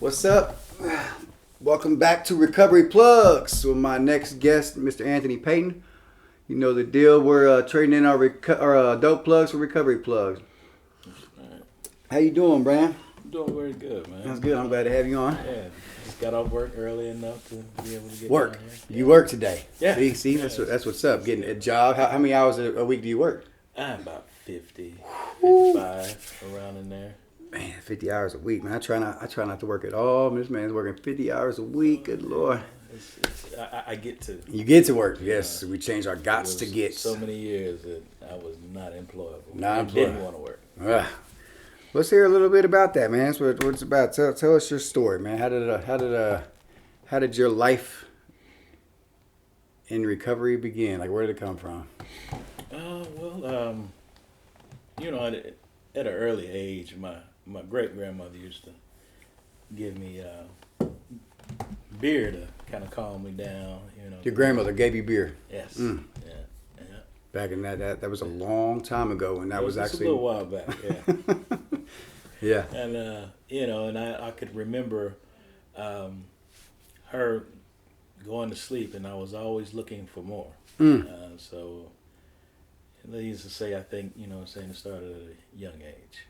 What's up? Welcome back to Recovery Plugs with my next guest, Mr. Anthony Payton. You know the deal. We're trading in our dope plugs for recovery plugs. Right. How you doing, Brian? I'm doing very good, man. That's good. I'm glad to have you on. Yeah, just got off work early enough to be able to get Work. down here. You work today. Yeah. See, Yeah, that's what's up. Getting a job. How many hours a week do you work? I'm about 50, 55, around in there. Man, 50 hours a week, man. I try not to work at all. This man's working 50 hours a week. Good Lord. I get to. You get to work. Yes, we change our gots to get. So many years that I was not employable. Not I didn't want to work. Let's hear a little bit about that, man. That's what it's about. Tell us your story, man. How did your life in recovery begin? Like, where did it come from? At an early age, my great grandmother used to give me beer to kind of calm me down. Your grandmother gave you beer. Yes. Yeah. Back in that was a long time ago, and that was actually a little while back. Yeah. Yeah. And and I could remember her going to sleep, and I was always looking for more. So they used to say, I think, saying it started at a young age.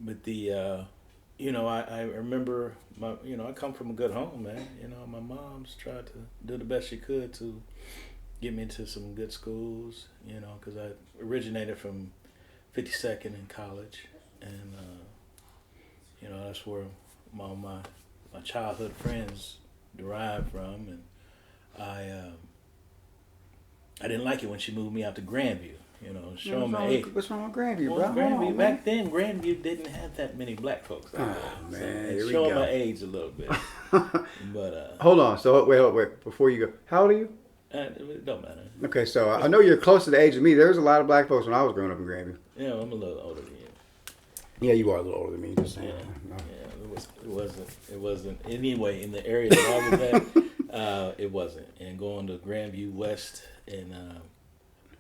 But I remember I come from a good home, man. My mom's tried to do the best she could to get me into some good schools, because I originated from 52nd in college, and that's where my childhood friends derived from, and I didn't like it when she moved me out to Grandview. Showing my age. What's wrong with Grandview, Well, bro? Grandview, back then, Grandview didn't have that many black folks. Man, here we showing go. my age a little bit. But hold on. So wait. Before you go, how old are you? It don't matter. Okay, so I know you're close to the age of me. There's a lot of black folks when I was growing up in Grandview. Yeah, I'm a little older than you. Yeah, you are a little older than me. Just saying. Yeah, it wasn't anyway in the area that I was at. It wasn't. And going to Grandview West and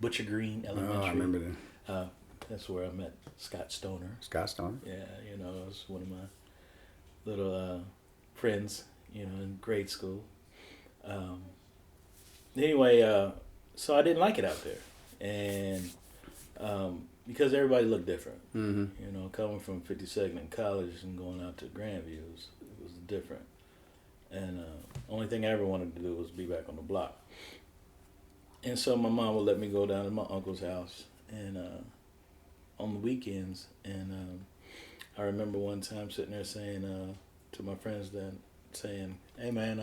Butcher Green Elementary. Oh, I remember that. That's where I met Scott Stoner. Scott Stoner. Yeah, it was one of my little friends, in grade school. Anyway, so I didn't like it out there, and because everybody looked different. Mm-hmm. Coming from 52nd in college and going out to Grandview, it was different. And only thing I ever wanted to do was be back on the block. And so my mom would let me go down to my uncle's house and on the weekends. And I remember one time sitting there saying to my friends saying, "Hey man,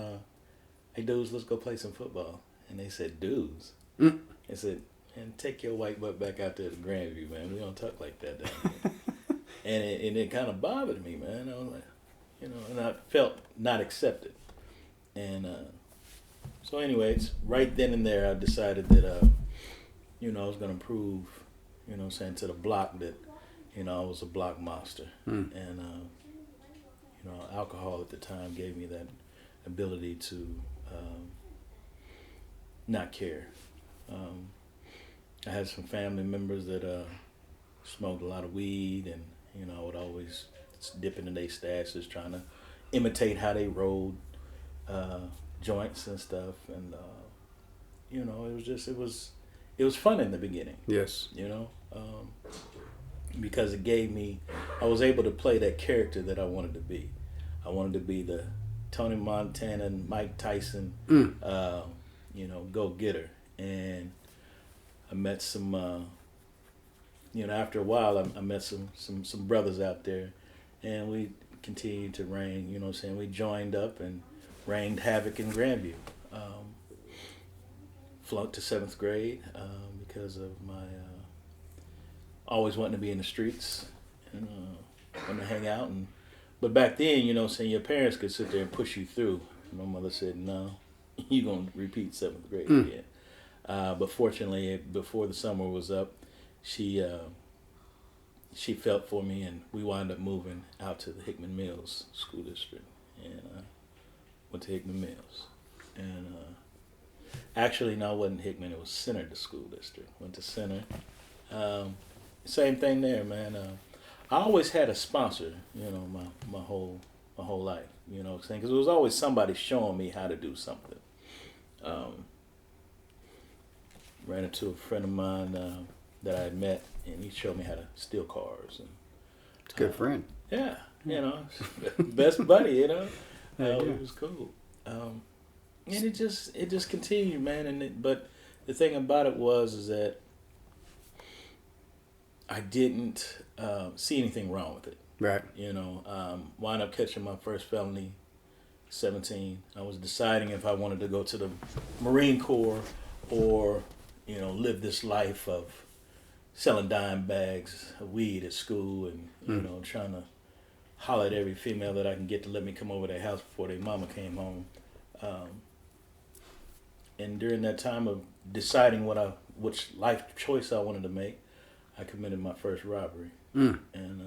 hey dudes, let's go play some football." And they said, "Dudes?" I said, "And take your white butt back out there to Grandview, man. We don't talk like that down here." and it kind of bothered me, man. I was like, and I felt not accepted. And so anyways, right then and there, I decided that, I was going to prove, to the block that, I was a block monster. And, alcohol at the time gave me that ability to not care. I had some family members that smoked a lot of weed, and I would always dip into their stashes trying to imitate how they rolled joints and stuff, and it was fun in the beginning. Yes. Because it gave me, I was able to play that character that I wanted to be. I wanted to be the Tony Montana and Mike Tyson, go-getter. And I met some, after a while, I met some brothers out there, and we continued to reign, we joined up and reigned havoc in Grandview. Flunked to 7th grade because of my always wanting to be in the streets and wanting to hang out. But back then, your parents could sit there and push you through. My mother said, "No, you're going to repeat 7th grade again." But fortunately, before the summer was up, she felt for me, and we wound up moving out to the Hickman Mills School District, and went to Hickman Mills. And actually, no, it wasn't Hickman, it was Center, the school district. Went to Center. Same thing there, man. I always had a sponsor, my whole life, what I'm saying? Because there was always somebody showing me how to do something. Ran into a friend of mine that I had met, and he showed me how to steal cars. And It's a good friend. yeah, best buddy, it was cool. And it just continued, man. But the thing about it is that I didn't see anything wrong with it. Right. Wound up catching my first felony, 17. I was deciding if I wanted to go to the Marine Corps or, live this life of selling dime bags of weed at school and, trying to holler at every female that I can get to let me come over to their house before their mama came home. And during that time of deciding which life choice I wanted to make, I committed my first robbery. And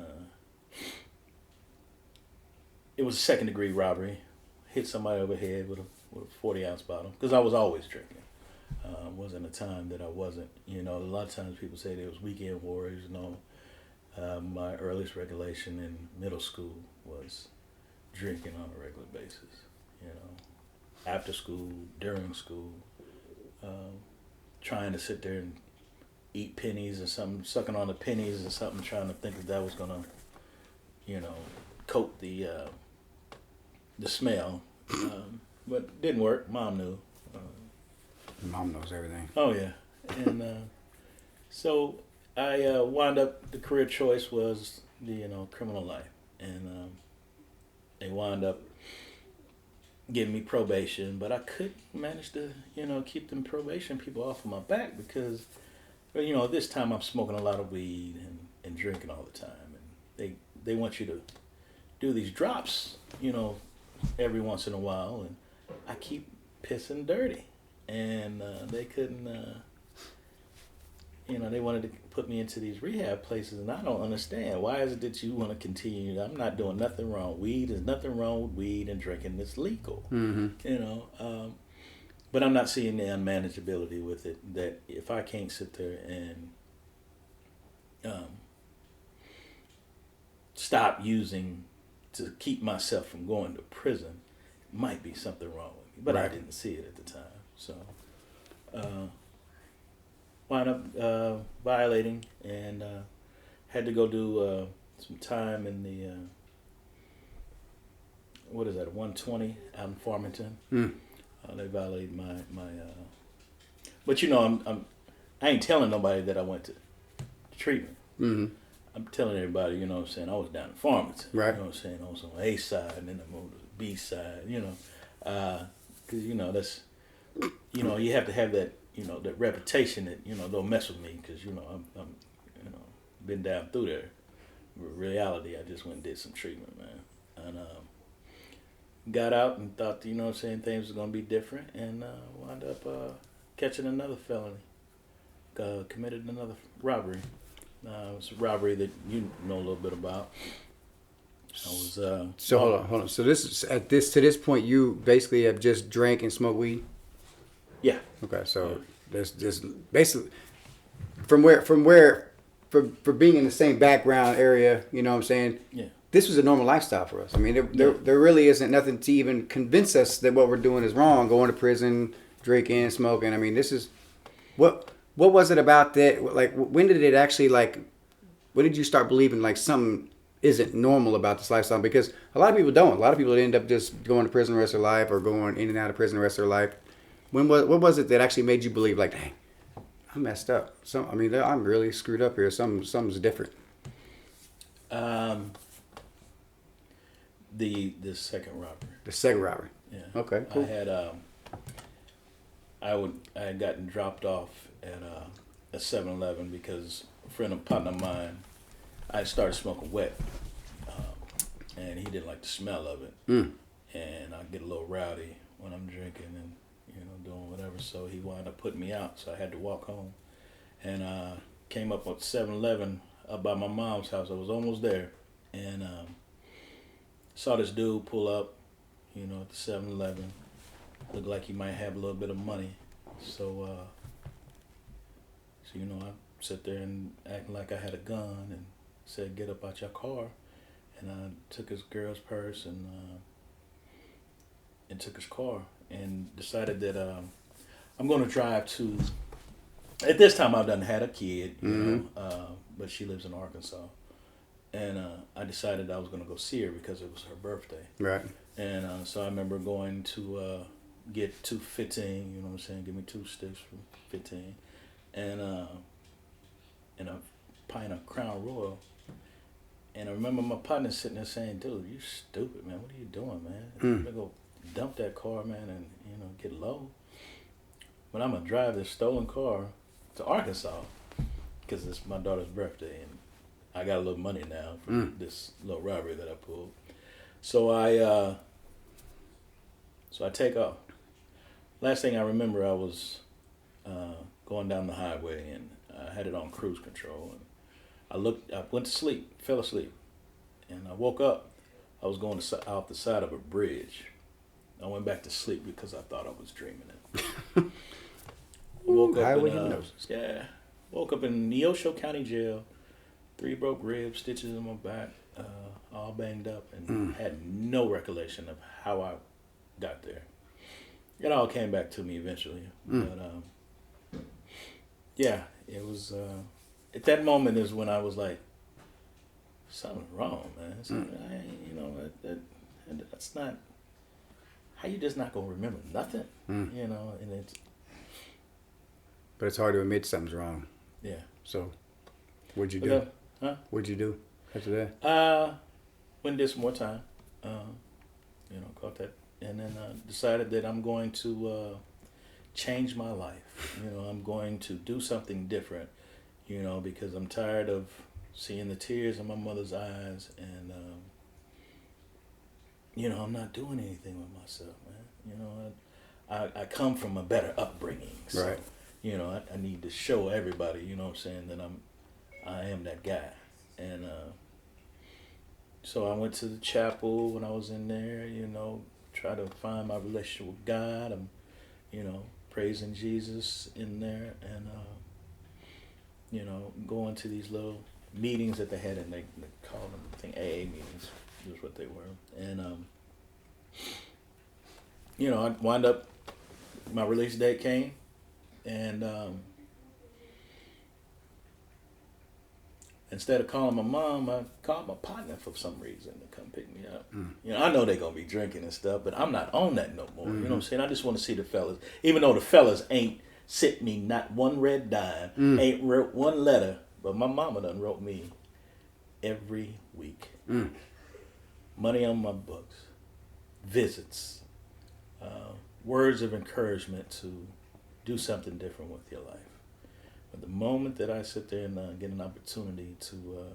it was a second-degree robbery. Hit somebody over the head with a 40-ounce bottle, because I was always drinking. Wasn't a time that I wasn't. A lot of times people say there was weekend warriors. My earliest recollection in middle school was drinking on a regular basis. After school, during school, trying to sit there and eat pennies or something, sucking on the pennies or something, trying to think that was gonna, coat the smell, but it didn't work. Mom knew. Mom knows everything. Oh yeah, and so I wound up. The career choice was the criminal life, and they wound up giving me probation, but I couldn't manage to keep them probation people off of my back because this time I'm smoking a lot of weed and drinking all the time, and they want you to do these drops every once in a while, and I keep pissing dirty. And they couldn't, they wanted to put me into these rehab places, and I don't understand. Why is it that you want to continue? I'm not doing nothing wrong. There's nothing wrong with weed and drinking. It's legal, but I'm not seeing the unmanageability with it, that if I can't sit there and stop using to keep myself from going to prison, might be something wrong with me. But right. I didn't see it at the time. So, wound up violating and had to go do some time in the, 120 out in Farmington. They violated my but I ain't telling nobody that I went to treatment. Mm-hmm. I'm telling everybody, I was down in Farmington. Right. I was on the A side, and then I moved to the B side, because, that's, you have to have that, that reputation that, don't mess with me, because, I'm been down through there. In reality, I just went and did some treatment, man. And got out and thought, things were going to be different, and wound up catching another felony. Committed another robbery. It was a robbery that you know a little bit about. I was so hold on. So to this point, you basically have just drank and smoked weed. Yeah. Okay. So there's basically for being in the same background area. You know what I'm saying? Yeah. This was a normal lifestyle for us. I mean, there really isn't nothing to even convince us that what we're doing is wrong. Going to prison, drinking, smoking. I mean, this is what was it about that? Like, when did it actually when did you start believing something isn't normal about this lifestyle? Because a lot of people don't. A lot of people end up just going to prison the rest of their life or going in and out of prison the rest of their life. What was it that actually made you believe dang, I messed up? I'm really screwed up here. Something's different. The second robbery. The second robbery. Yeah. Okay. Cool. I had gotten dropped off at a 7-Eleven because a partner of mine, I started smoking wet, and he didn't like the smell of it. And I get a little rowdy when I'm drinking and doing whatever. So he wound up putting me out. So I had to walk home, and came up at 7-Eleven up by my mom's house. I was almost there, and saw this dude pull up, at the 7-Eleven. Looked like he might have a little bit of money. So I sit there and acting like I had a gun and said, "Get up out your car," and I took his girl's purse and took his car and decided that I'm going to drive to. At this time, I've done had a kid, you know, but she lives in Arkansas, and I decided I was going to go see her because it was her birthday. Right. And so I remember going to get 215, you know what I'm saying? Give me 2 sticks for 15, and a pint of Crown Royal. And I remember my partner sitting there saying, "Dude, you stupid, man. What are you doing, man? I'm gonna go dump that car, man, and get low. But I'm gonna drive this stolen car to Arkansas because it's my daughter's birthday, and I got a little money now from this little robbery that I pulled. So I take off. Last thing I remember, I was going down the highway, and I had it on cruise control. And I went to sleep, fell asleep, and I woke up. I was going out the side of a bridge. I went back to sleep because I thought I was dreaming it. Woke up in Neosho County Jail, 3 broke ribs, stitches in my back, all banged up, and had no recollection of how I got there. It all came back to me eventually, but yeah, it was. At that moment is when I was like, something's wrong, man. That's not. How you just not gonna remember nothing, and it's. But it's hard to admit something's wrong. Yeah. So, what'd you do? What'd you do after that? Went and did some more time. Caught that, and then decided that I'm going to change my life. I'm going to do something different. Because I'm tired of seeing the tears in my mother's eyes, and I'm not doing anything with myself, man. I come from a better upbringing, so right. I need to show everybody, that I am that guy, and so I went to the chapel when I was in there, try to find my relationship with God. I'm, praising Jesus in there, and going to these little meetings that they had, and they called them, I think, AA meetings is what they were. And, I wound up, my release date came, and instead of calling my mom, I called my partner for some reason to come pick me up. I know they're going to be drinking and stuff, but I'm not on that no more. You know what I'm saying? I just want to see the fellas, even though the fellas ain't sent me not one red dime, ain't wrote one letter, but my mama done wrote me every week. Money on my books, visits, words of encouragement to do something different with your life. But the moment that I sit there and get an opportunity to,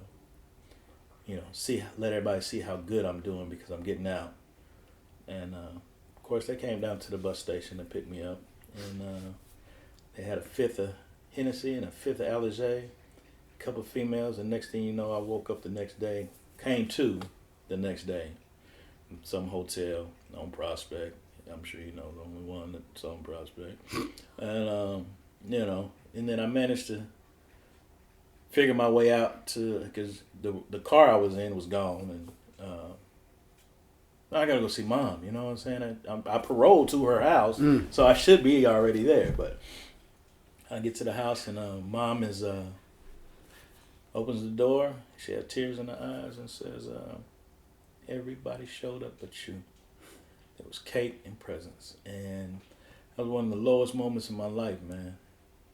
let everybody see how good I'm doing because I'm getting out, and of course they came down to the bus station and picked me up, and they had a 5th of Hennessy and a 5th of Alizé, a couple of females, and next thing you know, I woke up the next day, came to the next day, some hotel on Prospect. I'm sure you know the only one that's on Prospect, and and then I managed to figure my way out because the car I was in was gone, and I gotta go see Mom. You know what I'm saying? I paroled to her house, so I should be already there, but. I get to the house, and Mom opens the door. She had tears in her eyes and says, everybody showed up but you. It was cake and presents. And that was one of the lowest moments in my life, man.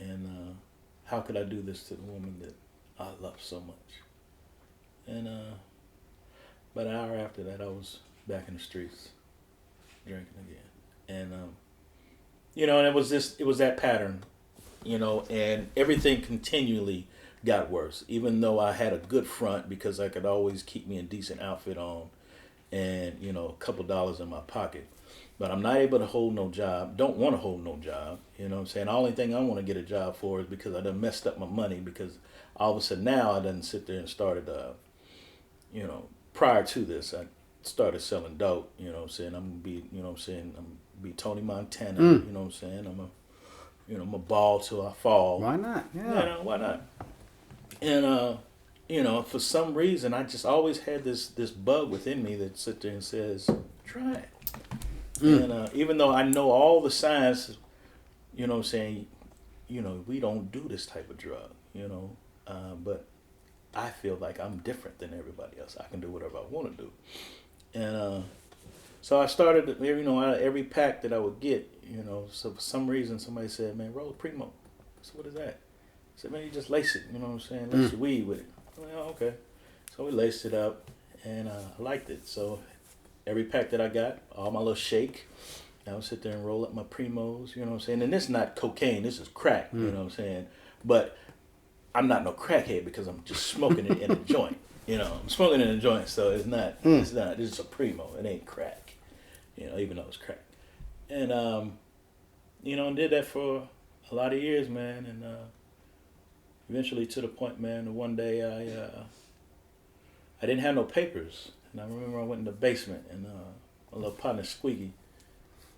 And how could I do this to the woman that I love so much? And about an hour after that, I was back in the streets drinking again. And, and it was that pattern. And everything continually got worse, even though I had a good front because I could always keep me a decent outfit on and, a couple dollars in my pocket. But I'm not able to hold no job, don't want to hold no job, you know what I'm saying? The only thing I want to get a job for is because I done messed up my money because all of a sudden now I done sit there and started, prior to this, I started selling dope, you know what I'm saying? I'm going to be Tony Montana, you know what I'm saying? I'm a ball till I fall. Why not? Yeah. Why not? And you know, for some reason, I just always had this bug within me that sits there and says, try it. And even though I know all the signs, you know what I'm saying, you know, we don't do this type of drug, you know, but I feel like I'm different than everybody else. I can do whatever I want to do. And so I started, you know, out of every pack that I would get, you know, so for some reason somebody said, man, roll Primo. I said, what is that? I said, man, you just lace it, you know what I'm saying? Lace your weed with it. I'm like, oh, okay. So we laced it up, and I liked it. So every pack that I got, all my little shake, I would sit there and roll up my Primos, you know what I'm saying? And this is not cocaine, this is crack, you know what I'm saying? But I'm not no crackhead because I'm just smoking it in a joint. You know, I'm smoking it in a joint, so it's not, it's just a Primo. It ain't crack, you know, even though it's crack. And, you know, and did that for a lot of years, man. And eventually to the point, man, that one day I didn't have no papers. And I remember I went in the basement, and my little partner, Squeaky,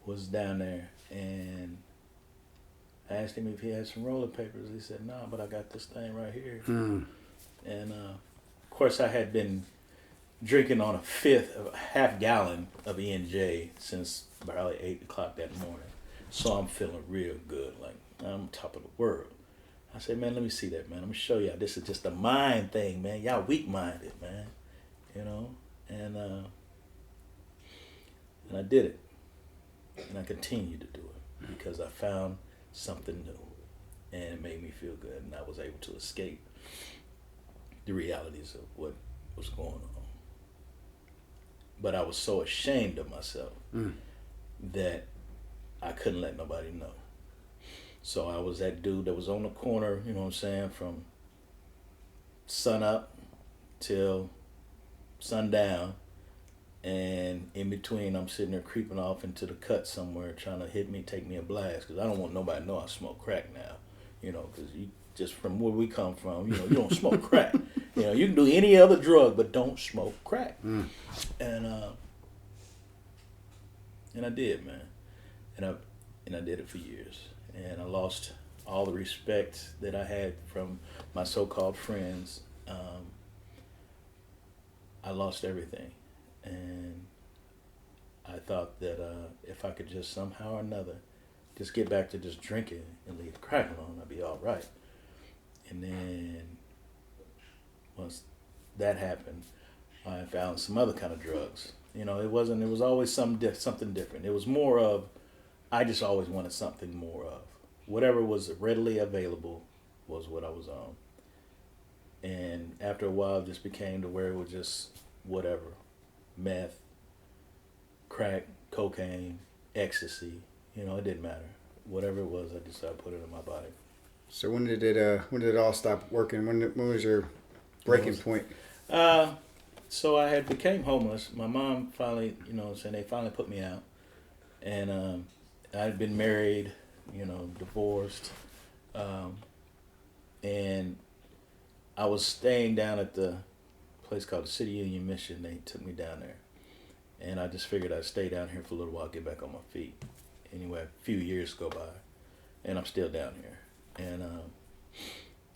was down there. And I asked him if he had some rolling papers. He said, nah, but I got this thing right here. And, of course, I had been drinking on a half gallon of E&J since probably 8 o'clock that morning. So I'm feeling real good, like I'm top of the world. I said, man, let me see that, man. I'm going to show y'all. This is just a mind thing, man. Y'all weak-minded, man. You know? And I did it. And I continued to do it because I found something new. And it made me feel good. And I was able to escape the realities of what was going on. But I was so ashamed of myself that I couldn't let nobody know. So I was that dude that was on the corner, you know what I'm saying, from sun up till sundown. And in between, I'm sitting there creeping off into the cut somewhere trying to take me a blast. Because I don't want nobody to know I smoke crack now. You know, because just from where we come from, you know, you don't smoke crack. You know, you can do any other drug, but don't smoke crack. And I did, man. And I did it for years. And I lost all the respect that I had from my so-called friends. I lost everything. And I thought that if I could just somehow or another just get back to just drinking and leave the crack alone, I'd be all right. And then once that happened, I found some other kind of drugs. You know, it was always something different. It was more of, I just always wanted something more of. Whatever was readily available was what I was on. And after a while, it just became to where it was just whatever. Meth, crack, cocaine, ecstasy. You know, it didn't matter. Whatever it was, I decided to put it in my body. So when did it all stop working? When was your breaking point? So I had became homeless. My mom finally, you know what I'm saying, they finally put me out. And I had been married, you know, divorced. And I was staying down at the place called the City Union Mission. They took me down there. And I just figured I'd stay down here for a little while, get back on my feet. Anyway, a few years go by, and I'm still down here. And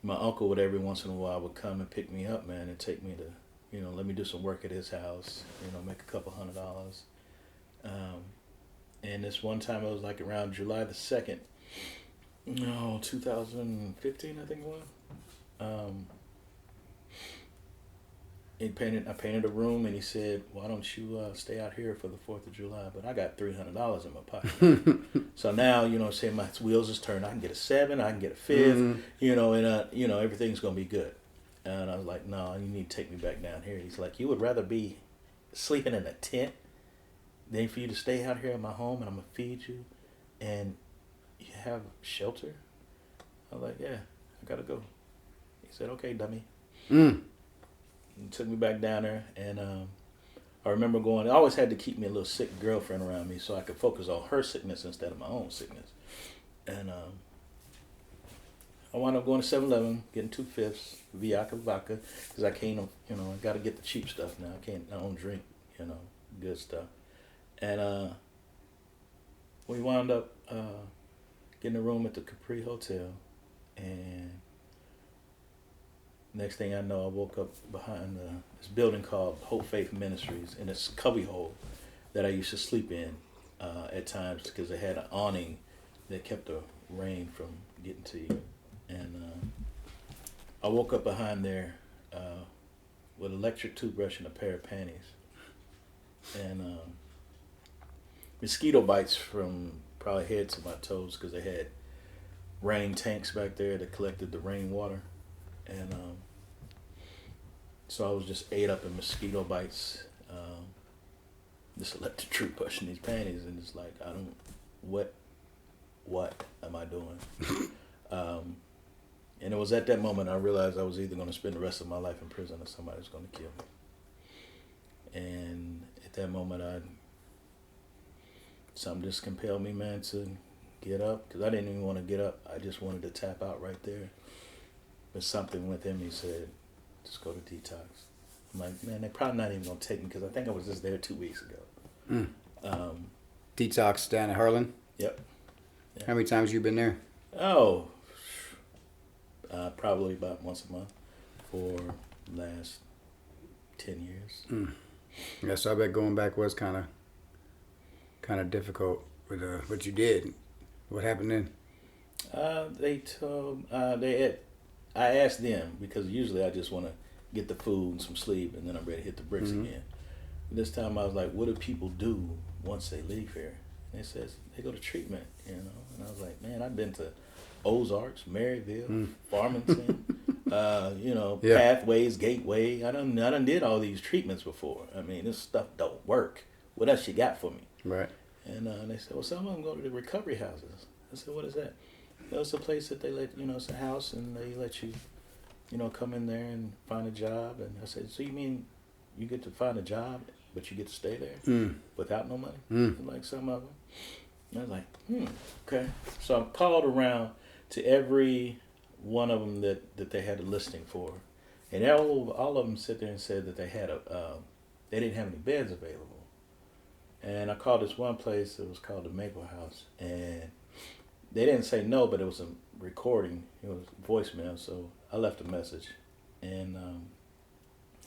my uncle would every once in a while would come and pick me up, man, and take me to, you know, let me do some work at his house, you know, make a couple $100. And this one time, it was like around July the 2nd, 2015, I think it was. I painted a room, and he said, why don't you stay out here for the 4th of July? But I got $300 in my pocket. So now, you know, say my wheels is turned. I can get a 7, I can get a 5th, you know, and, you know, everything's going to be good. And I was like, no, you need to take me back down here. He's like, you would rather be sleeping in a tent than for you to stay out here in my home, and I'm going to feed you, and you have shelter? I was like, yeah, I got to go. He said, okay, dummy. And took me back down there, and I remember going, I always had to keep me a little sick girlfriend around me so I could focus on her sickness instead of my own sickness. And I wound up going to 7-Eleven, getting 2 5ths, Viaca vodka, because I can't, you know, I got to get the cheap stuff now. I don't drink, you know, good stuff. And we wound up getting a room at the Capri Hotel, and Next thing I know, I woke up behind this building called Hope Faith Ministries in this cubbyhole that I used to sleep in at times because it had an awning that kept the rain from getting to you. And I woke up behind there with an electric toothbrush and a pair of panties. And mosquito bites from probably head to my toes because they had rain tanks back there that collected the rainwater. And so I was just ate up in mosquito bites. This electric toothbrush and these panties, and it's like, what am I doing? And it was at that moment I realized I was either going to spend the rest of my life in prison or somebody was going to kill me. And at that moment, something just compelled me, man, to get up, because I didn't even want to get up. I just wanted to tap out right there. But something within me said, just go to detox. I'm like, man, they're probably not even going to take me, because I think I was just there 2 weeks ago. Detox down at Harlan? Yep. Yeah. How many times you been there? Oh, probably about once a month for the last 10 years. Yeah, so I bet going back was kind of difficult with what you did. What happened then? I asked them, because usually I just want to get the food and some sleep and then I'm ready to hit the bricks again. This time I was like, what do people do once they leave here? And they says they go to treatment, And I was like, man, I've been to Ozarks, Maryville, Farmington, Pathways, Gateway. I done did all these treatments before. I mean, this stuff don't work. What else you got for me? Right. And they said, well, some of them go to the recovery houses. I said, what is that? It's a place that they let, it's a house, and they let you, come in there and find a job. And I said, so you mean you get to find a job, but you get to stay there without no money? Like some of them. And I was like, okay. So I called around to every one of them that they had a listing for. And all of them sit there and said that they had they didn't have any beds available. And I called this one place, it was called the Maple House. And they didn't say no, but it was a recording. It was voicemail, so I left a message. And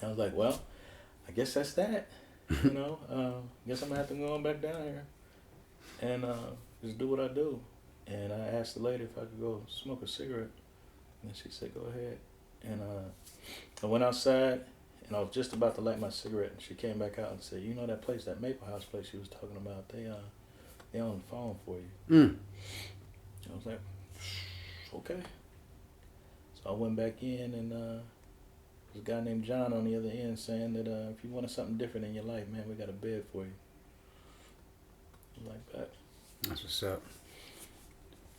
I was like, well, I guess that's that. Guess I'm going to have to go on back down here and just do what I do. And I asked the lady if I could go smoke a cigarette. And she said, go ahead. And I went outside, and I was just about to light my cigarette. And she came back out and said, that place, that Maple House place she was talking about, they on the phone for you. I was like, okay. So I went back in, and there's a guy named John on the other end saying that if you wanted something different in your life, man, we got a bed for you. Like that. That's what's up.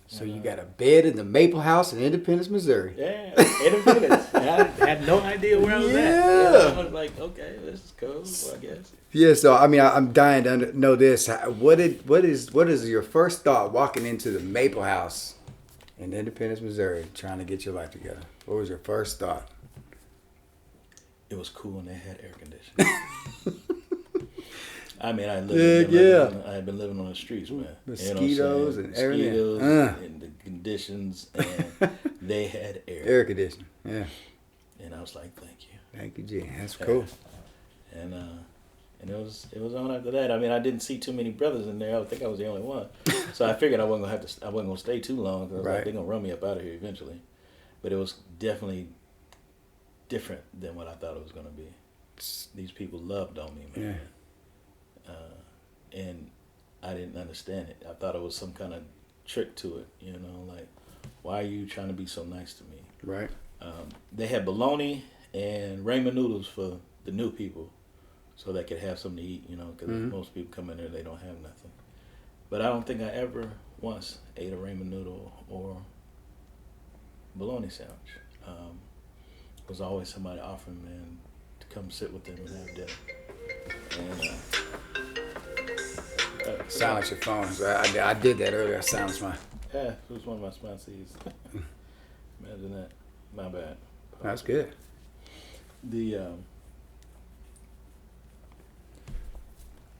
So you got a bed in the Maple House in Independence, Missouri. Yeah, Independence. I had no idea where I was at. Yeah. I was like, okay, this is cool, I guess. Yeah, so I mean, I'm dying to know this. What is your first thought walking into the Maple House in Independence, Missouri, trying to get your life together? What was your first thought? It was cool and they had air conditioning. I mean, I had been living on the streets, man. Mosquitoes and everything. And the conditions, and they had air conditioning. Yeah. And I was like, thank you. Thank you, G. That's cool. And it was on after that. I mean, I didn't see too many brothers in there. I think I was the only one. So I figured I wasn't gonna stay too long, because like, they're gonna run me up out of here eventually. But it was definitely different than what I thought it was gonna be. These people loved on me, man. Yeah. And I didn't understand it. I thought it was some kind of trick to it, like, why are you trying to be so nice to me? Right. They had bologna and ramen noodles for the new people, so they could have something to eat, because most people come in there, they don't have nothing. But I don't think I ever once ate a ramen noodle or bologna sandwich. It was always somebody offering me to come sit with them and have dinner. And silence your phones. I did that earlier. I silenced mine. Yeah, it was one of my sponsees. Imagine that. My bad. That's good.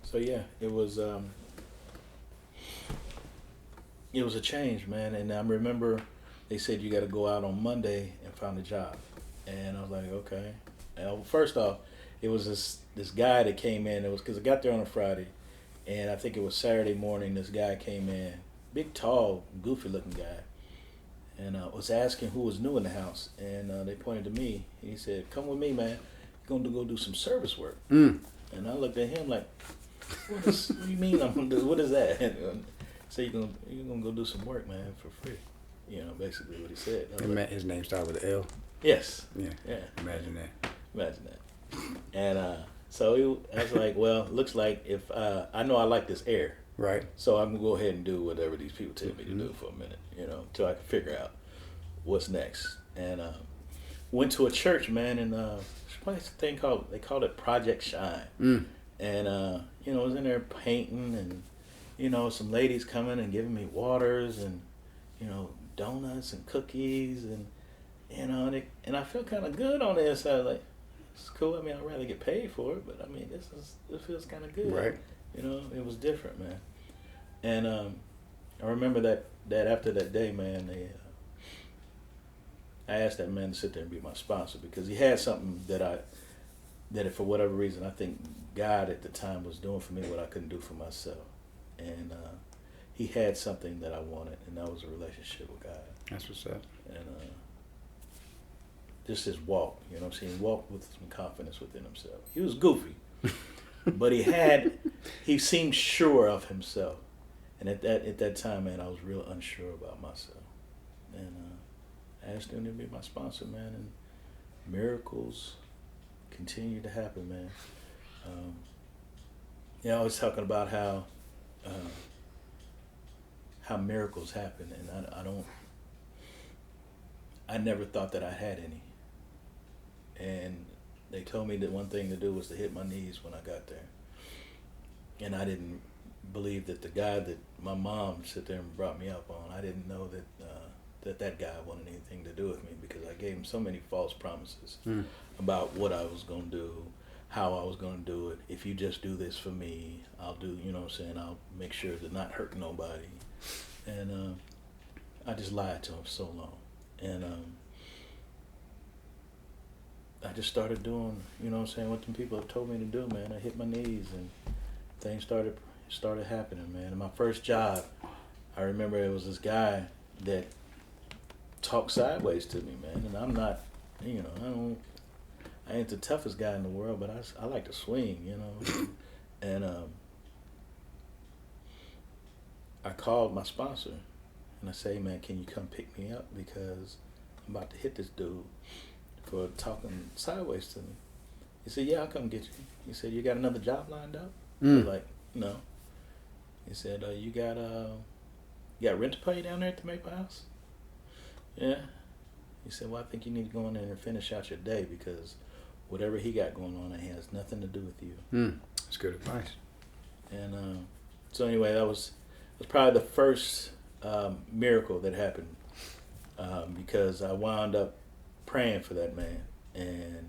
So yeah, it was a change, man. And I remember they said you got to go out on Monday and find a job. And I was like, okay. And first off, it was this guy that came in. It was because I got there on a Friday, and I think it was Saturday morning. This guy came in, big, tall, goofy-looking guy, and was asking who was new in the house. And they pointed to me. He said, "Come with me, man. You're going to go do some service work." And I looked at him like, what do you mean I'm going to do? What is that? So you're gonna go do some work, man, for free. You know, basically what he said. His name started with an L. Yes. Yeah. Yeah. Imagine that. Imagine that. And so I was like, well, looks like if I know I like this air, right? So I'm gonna go ahead and do whatever these people tell me to do for a minute, you know, till I can figure out what's next. And went to a church, man, and there's a thing they called it Project Shine. And you know, I was in there painting, and you know, some ladies coming and giving me waters, and you know, donuts and cookies, and you know, and I feel kind of good on the inside, like it's cool. I mean, I'd rather get paid for it, but I mean, this feels kind of good, right? You know, it was different, man. And I remember that after that day, man, I asked that man to sit there and be my sponsor because he had something that for whatever reason, I think God at the time was doing for me what I couldn't do for myself. And he had something that I wanted, and that was a relationship with God. That's what's up. And just his walk, you know what I'm saying? Walk with some confidence within himself. He was goofy, but he seemed sure of himself. And at that time, man, I was real unsure about myself. And I asked him to be my sponsor, man, and miracles continue to happen, man. Yeah, I was talking about how miracles happen, and I never thought that I had any. And they told me that one thing to do was to hit my knees when I got there. And I didn't believe that the guy that my mom sit there and brought me up on, I didn't know that guy wanted anything to do with me because I gave him so many false promises about what I was going to do, how I was going to do it. If you just do this for me, I'll do, you know what I'm saying, I'll make sure to not hurt nobody. And I just lied to him so long. And I just started doing, you know what I'm saying, what them people have told me to do, man. I hit my knees and things started happening, man. And my first job, I remember it was this guy that talked sideways to me, man. And I'm not, you know, I ain't the toughest guy in the world, but I like to swing, you know. And I called my sponsor and I say, man, can you come pick me up because I'm about to hit this dude for talking sideways to me. He said, yeah, I'll come get you. He said, you got another job lined up? I was like, no. He said, you got rent to pay down there at the Maple House? Yeah. He said, well, I think you need to go in there and finish out your day because whatever he got going on, it has nothing to do with you. That's good advice. And so anyway, that was probably the first miracle that happened because I wound up praying for that man, and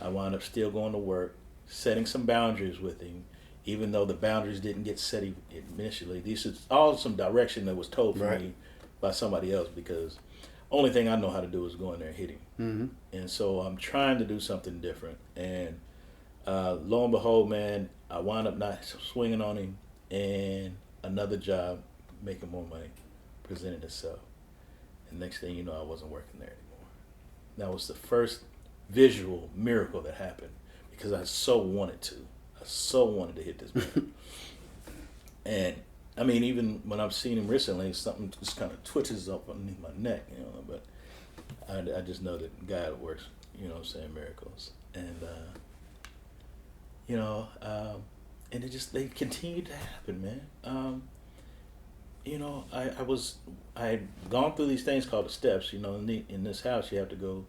I wound up still going to work, setting some boundaries with him, even though the boundaries didn't get set initially. These is all some direction that was told for me by somebody else because only thing I know how to do is go in there and hit him. And so I'm trying to do something different. And lo and behold, man, I wound up not swinging on him, and another job, making more money, presented itself. And next thing you know, I wasn't working there anymore. That was the first visual miracle that happened because I so wanted to. I so wanted to hit this man. And I mean, even when I've seen him recently, something just kind of twitches up underneath my neck, you know. But I just know that God works, you know what I'm saying, miracles. And, you know, and they continued to happen, man. You know, I had gone through these things called the steps. You know, in this house, you have to go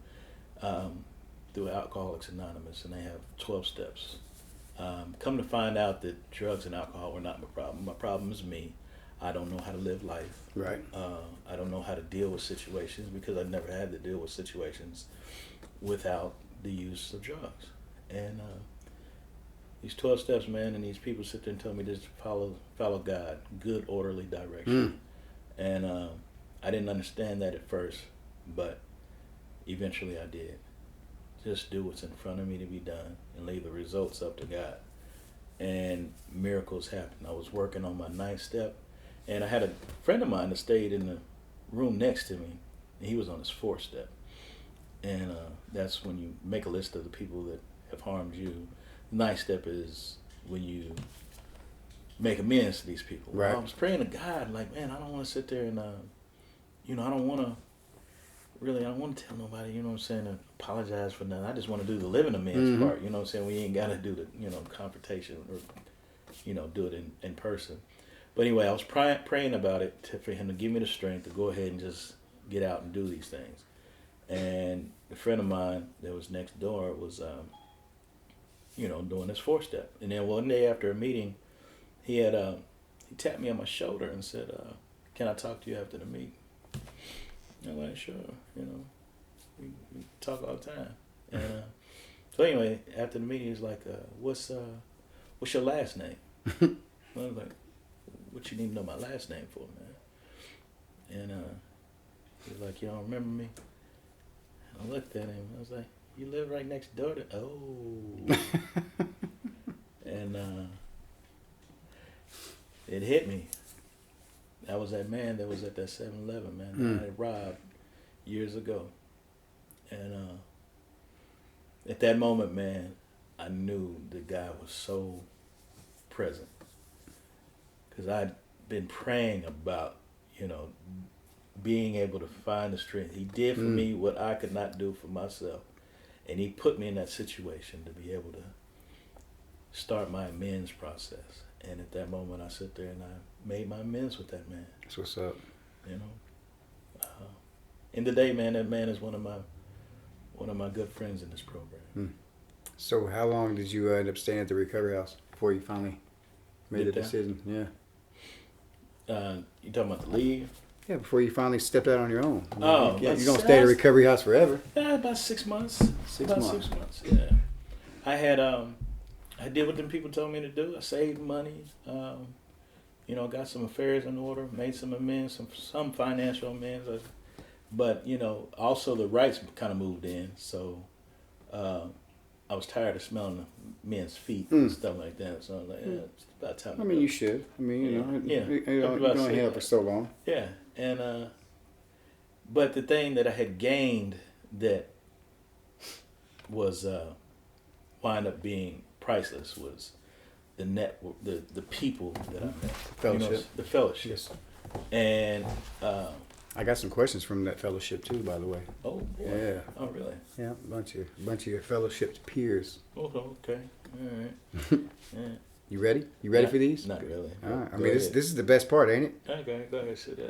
through Alcoholics Anonymous, and they have 12 steps. Come to find out that drugs and alcohol were not my problem. My problem is me. I don't know how to live life. Right. I don't know how to deal with situations because I never had to deal with situations without the use of drugs. And these 12 steps, man, and these people sit there and tell me just follow God, good, orderly direction. And I didn't understand that at first, but eventually I did. just do what's in front of me to be done and leave the results up to God. And miracles happened. I was working on my 9th step, and I had a friend of mine that stayed in the room next to me, and he was on his 4th step. And that's when you make a list of the people that have harmed you. The 9th step is when you make amends to these people. Right. Well, I was praying to God, like, man, I don't want to sit there and, I don't want to tell nobody, you know what I'm saying, to apologize for nothing. I just want to do the living amends part, you know what I'm saying? We ain't got to do the, confrontation or, do it in person. But anyway, I was praying about it for him to give me the strength to go ahead and just get out and do these things. And a friend of mine that was next door was, doing his 4th step. And then one day after a meeting, he tapped me on my shoulder and said, can I talk to you after the meeting? I'm like, sure, we talk all the time. And so anyway, after the meeting, he's like, what's your last name? I was like, what you need to know my last name for, man? And he was like, you don't remember me? I looked at him. I was like, you live right next door to... Oh. And it hit me. That was that man that was at that 7-Eleven, man, that I had robbed years ago. And at that moment, man, I knew the guy was so present. Because I'd been praying about, being able to find the strength. He did for me what I could not do for myself. And he put me in that situation to be able to start my amends process. And at that moment, I sit there and I made my amends with that man. That's what's up. In the day, man, that man is one of my good friends in this program. So how long did you end up staying at the recovery house before you finally made the decision? Yeah. You talking about the leave? Yeah, before you finally stepped out on your own. Oh, you're gonna stay at the recovery house forever. Yeah, about 6 months. 6 months. 6 months. Yeah. I had I did what them people told me to do. I saved money. Got some affairs in order. Made some amends, some financial amends. But also the rights kind of moved in. So I was tired of smelling the men's feet and stuff like that. So I was like, it's about time. I mean, you should. I mean, you only have for so long. Yeah, and but the thing that I had gained that was wind up being priceless was the network, the people that I met, Fellowship. The fellowship, Yes. And I got some questions from that fellowship too, by the way. oh boy. Yeah. Oh really? Yeah, a bunch of your fellowship's peers. Oh, okay, all right. Yeah. You ready? You ready for these? Not really. All right. I Go mean, this ahead. is the best part, ain't it? Okay, go ahead, sit down.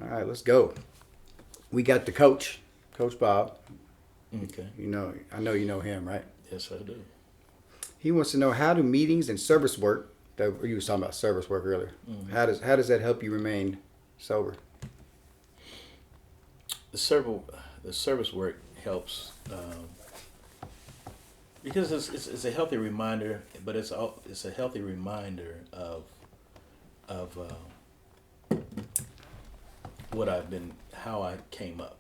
All right, let's go. We got the coach, Coach Bob. Okay. I know you know him, right? Yes, I do. He wants to know, how do meetings and service work, that you was talking about service work earlier, how does that help you remain sober? The service work helps because it's a healthy reminder, but it's a healthy reminder of how I came up.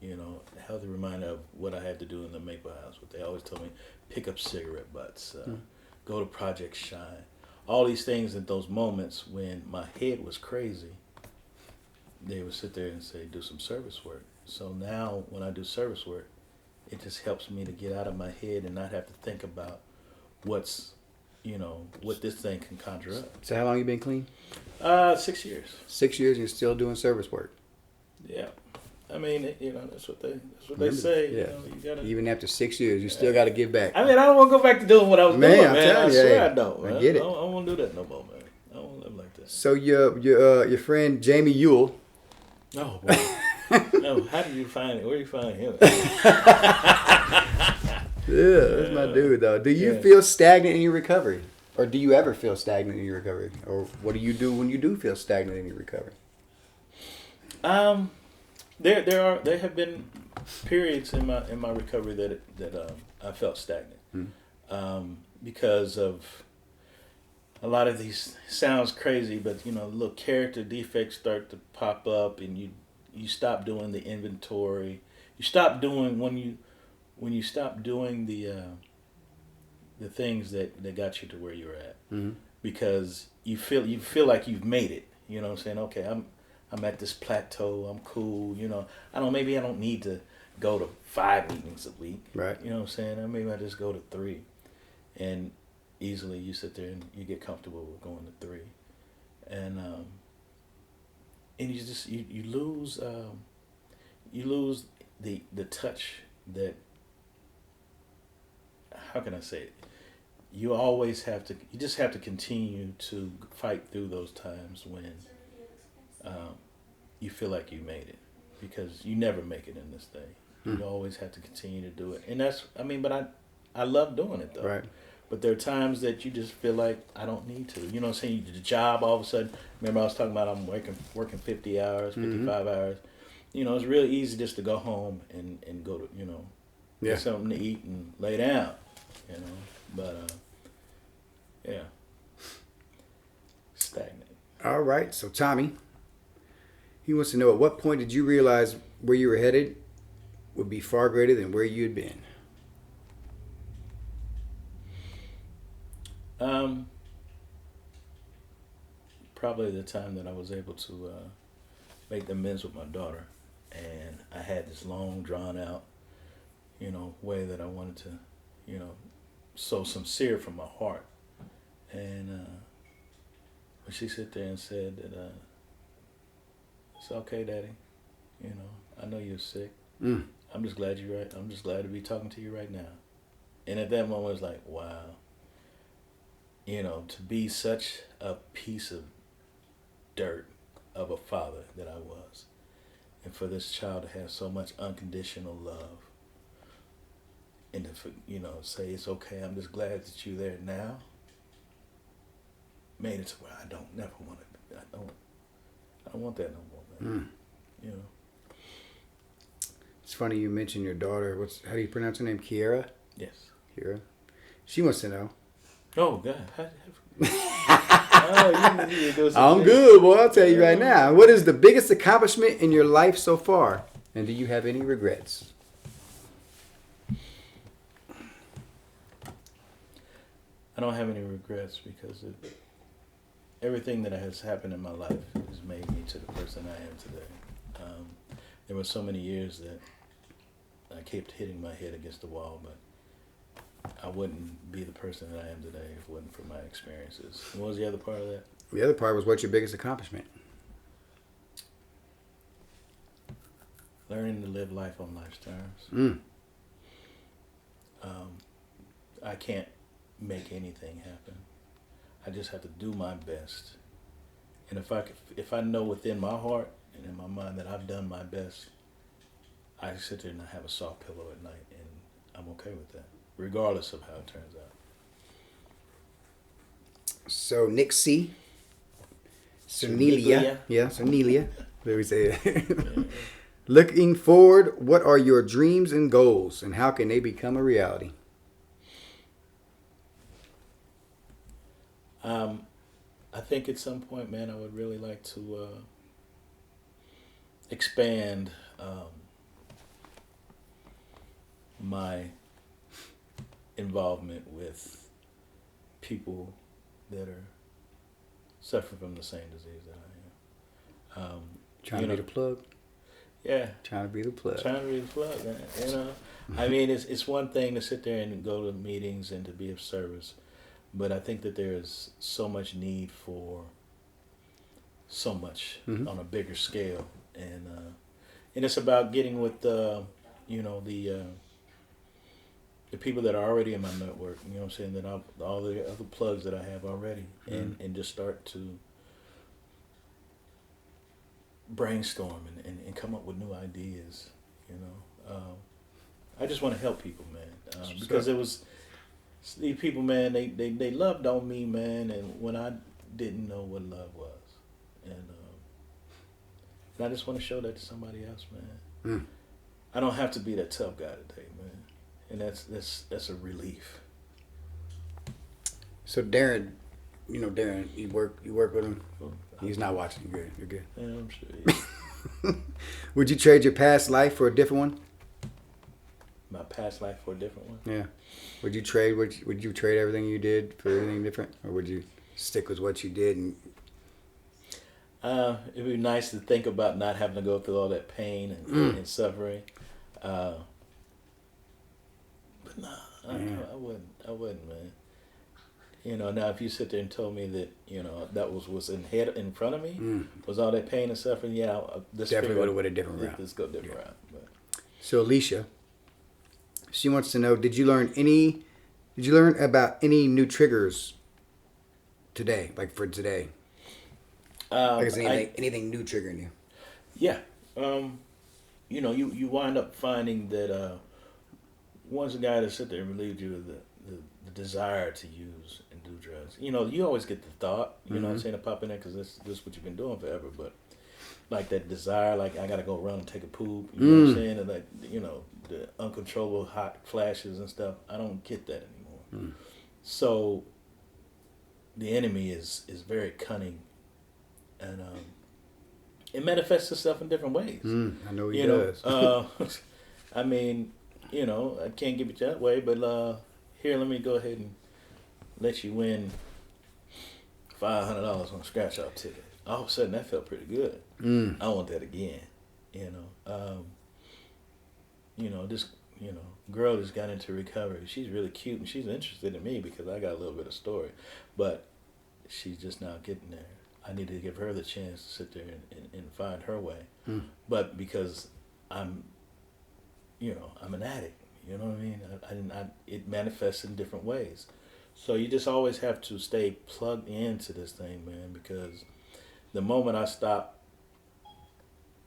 A healthy reminder of what I had to do in the Maple House. What they always told me: pick up cigarette butts, go to Project Shine. All these things at those moments when my head was crazy, they would sit there and say, do some service work. So now when I do service work, it just helps me to get out of my head and not have to think about what this thing can conjure up. So how long you been clean? 6 years. 6 years, you're still doing service work. Yeah. I mean, that's what they say. Yeah. You gotta, even after 6 years, you still got to give back. I mean, I don't want to go back to doing what I was doing, I'm man. telling I you, swear hey, I don't. Man. I get it. I don't want to do that no more, man. I don't want to live like that. So your friend Jamie Ewell. Oh, boy. No, how did you find it? Where you find him? Yeah, that's my dude, though. Do you feel stagnant in your recovery? Or do you ever feel stagnant in your recovery? Or what do you do when you do feel stagnant in your recovery? There have been periods in my recovery that I felt stagnant. Because of a lot of these, sounds crazy, but little character defects start to pop up, and you stop doing the inventory. You stop doing when when you stop doing the things that got you to where you're at, because you feel like you've made it. You know what I'm saying? Okay, I'm at this plateau. I'm cool. You know, maybe I don't need to go to 5 meetings a week. Right. You know what I'm saying? Or maybe I just go to 3, and easily you sit there and you get comfortable with going to 3, and you lose the touch that, how can I say it? You just have to continue to fight through those times when you feel like you made it, because you never make it in this thing. You always have to continue to do it, and but I love doing it though. Right. But there are times that you just feel like I don't need to. You know what I'm saying? The job, all of a sudden, remember I was talking about I'm working 50 hours, 55 hours. You know, it's real easy just to go home and go to, get something to eat and lay down, But, yeah. Stagnant. All right. So, Tommy, he wants to know, at what point did you realize where you were headed would be far greater than where you had been? Probably the time that I was able to make amends with my daughter, and I had this long, drawn out, way that I wanted to, so sincere from my heart, and when she sat there and said that, it's okay, Daddy, I know you're sick. I'm just glad you're right. I'm just glad to be talking to you right now, and at that moment, it was like, wow. To be such a piece of dirt of a father that I was, and for this child to have so much unconditional love, and to say it's okay, I'm just glad that you're there now, made it to where I don't want that no more, man. It's funny you mentioned your daughter. How do you pronounce her name? Kiera? Yes. Kiera. She wants to know. Oh God. I'm good, boy. I'll tell you right now. What is the biggest accomplishment in your life so far? And do you have any regrets? I don't have any regrets, because everything that has happened in my life has made me to the person I am today. There were so many years that I kept hitting my head against the wall, but I wouldn't be the person that I am today if it wasn't for my experiences. What was the other part of that? The other part was, what's your biggest accomplishment? Learning to live life on life's terms. I can't make anything happen. I just have to do my best. And if I know within my heart and in my mind that I've done my best, I sit there and I have a soft pillow at night, and I'm okay with that, regardless of how it turns out. So Nick C. Cernelia. Yeah, Cernelia. Let me say it. Looking forward, what are your dreams and goals, and how can they become a reality? I think at some point, man, I would really like to expand my involvement with people that are suffering from the same disease that I am. Trying to be the plug? Yeah. Trying to be the plug. Trying to be the plug, man. I mean, it's one thing to sit there and go to meetings and to be of service, but I think that there is so much need for so much on a bigger scale, and it's about getting with the people that are already in my network. You know what I'm saying? That all the other plugs that I have already, and just start to brainstorm and come up with new ideas. I just want to help people, man, because it was these people, man. They loved on me, man, and when I didn't know what love was, and I just want to show that to somebody else, man. I don't have to be that tough guy today, man, and that's a relief. So Darren, Darren, you work with him. He's not watching. You're good. Yeah, I'm sure. Would you trade your past life for a different one? my past life for a different one. Yeah. Would you trade? Would you trade everything you did for anything different, or would you stick with what you did? And It'd be nice to think about not having to go through all that pain and suffering. But no, I wouldn't, man. You know, now if you sit there and told me that, you know, that was in front of me, was all that pain and suffering, yeah, this definitely would have went a different route. Let's go different route. But. So Alicia, she wants to know: Did you learn about any new triggers today, like for today? Like is anything new triggering you? Yeah. You know, you wind up finding that once a guy to sit there and relieve you of the desire to use and do drugs. You know, you always get the thought, you know what I'm saying, to pop in there because this is what you've been doing forever. But like that desire, like I got to go run and take a poop, you know what I'm saying? And like, you know, the uncontrollable hot flashes and stuff. I don't get that anymore. So the enemy is very cunning. And it manifests itself in different ways. I know he does. I mean, you know, I can't give it that way, but here, let me go ahead and let you win $500 on a scratch-off ticket. All of a sudden, that felt pretty good. I want that again. You know, this girl just got into recovery. She's really cute and she's interested in me because I got a little bit of story, but she's just now getting there. I need to give her the chance to sit there and find her way. But because I'm an addict, you know what I mean? It manifests in different ways. So you just always have to stay plugged into this thing, man, because the moment I stop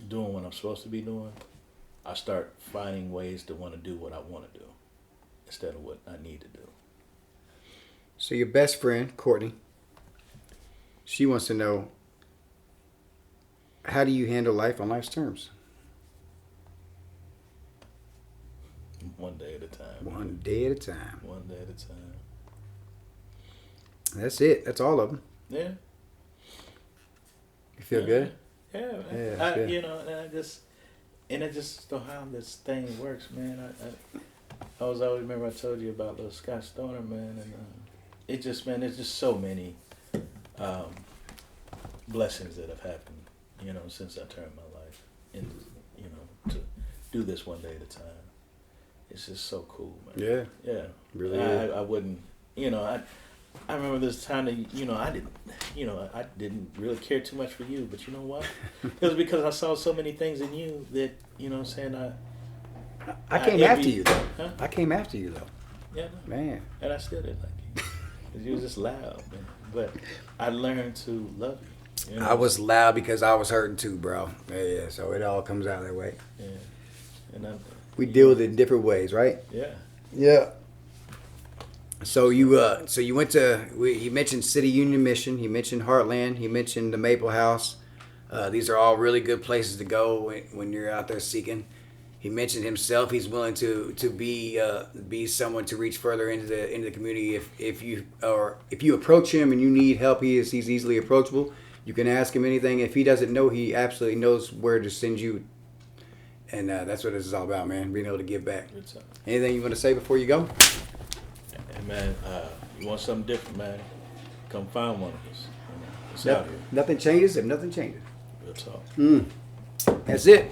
doing what I'm supposed to be doing, I start finding ways to want to do what I want to do instead of what I need to do. So your best friend, Courtney, she wants to know, how do you handle life on life's terms? One day at a time. One day at a time. One day at a time. That's it. That's all of them. Yeah. You feel good? Yeah. Yeah, good. You know, and I just know how this thing works, man. I always remember I told you about little Scott Stoner, man, and it just, man, there's just so many blessings that have happened, you know, since I turned my life into, you know, to do this one day at a time. It's just so cool, man. Yeah. Yeah. Really. I wouldn't, you know, I remember this time that, you know, I didn't really care too much for you, but you know what? It was because I saw so many things in you that, you know what I'm saying, I came after you, though. Huh? I came after you, though. Yeah. No. Man. And I still didn't like you. Because you was just loud, man. But I learned to love you. You know? I was loud because I was hurting too, bro. Yeah, so it all comes out that way. Yeah. And we deal with it in different ways, right? Yeah. Yeah. So you went to, he mentioned City Union Mission, he mentioned Heartland, he mentioned the Maple House. These are all really good places to go when you're out there seeking. He mentioned himself. He's willing to be someone to reach further into the community. If you approach him and you need help, he's easily approachable. You can ask him anything. If he doesn't know, he absolutely knows where to send you. And that's what this is all about, man. Being able to give back. Anything you want to say before you go? Hey, man, you want something different, man? Come find one of us. It's out here. Nothing changes if nothing changes. Real talk. That's it.